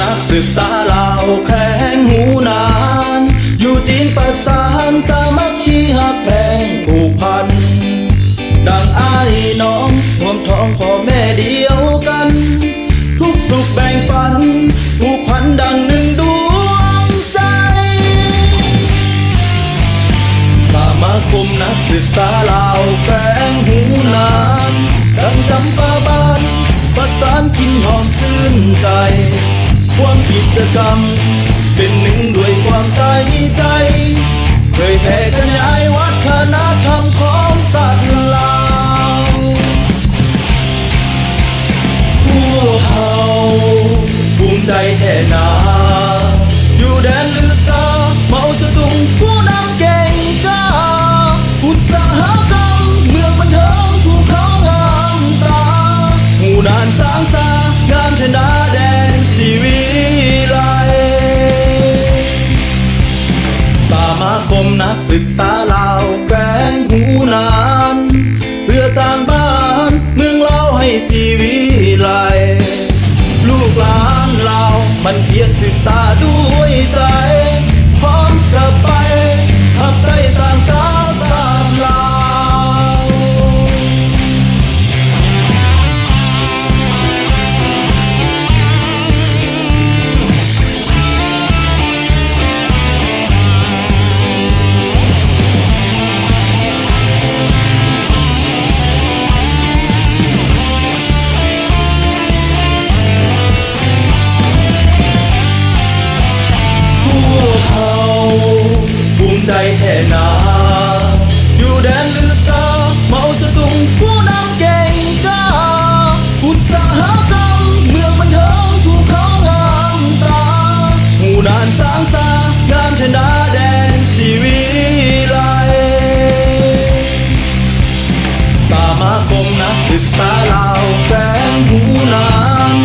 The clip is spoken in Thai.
นักศึกษาลาวแข็งหูนานอยู่จีนประสานสามัคคีหักแพงผูกพันดังอ้ายน้องร่วมท้องพ่อแม่เดียวกันทุกสุขแบ่งปันผูกพันดังหนึ่งดวงใจสมาคมนักศึกษาลาวแข็งหูนานดังจำปาบานประสานกินหอมชื่นใจความกิจกรรมเป็นหนึ่งด้วยความใจเผยแผ่ขยายวัฒนธรรมของศาสตร์ลาวพวกเขาภูมิใจแท้หนาอยู่แดนลึกซาเมาจะตุงผู้นำเก่งกล้าอุตสาหกรรมเมืองบันเทิงถูกเขางามตาหูนานสร้างสางามชนะแดนชีวิไลสมาคมนักศึกษาลาวแกงหูนานเพื่อสร้างบ้านเมืองเราให้ชีวิไลลูกหลานเรามันเพียรศึกษาด้วยใจพร้อมจะไปขับใจสร้างสาวสร้างลาวภูมิใจแท้หนาอยู่แดนลึกซาเมาจะตุงผู้นำเก่งกล้าอุตสาหกรรมเมืองบันเทิงถูกเขางามตาหูนานสร้างสางามชนะแดนชีวิไลสมาคมนักศึกษาลาวแกงหูนาน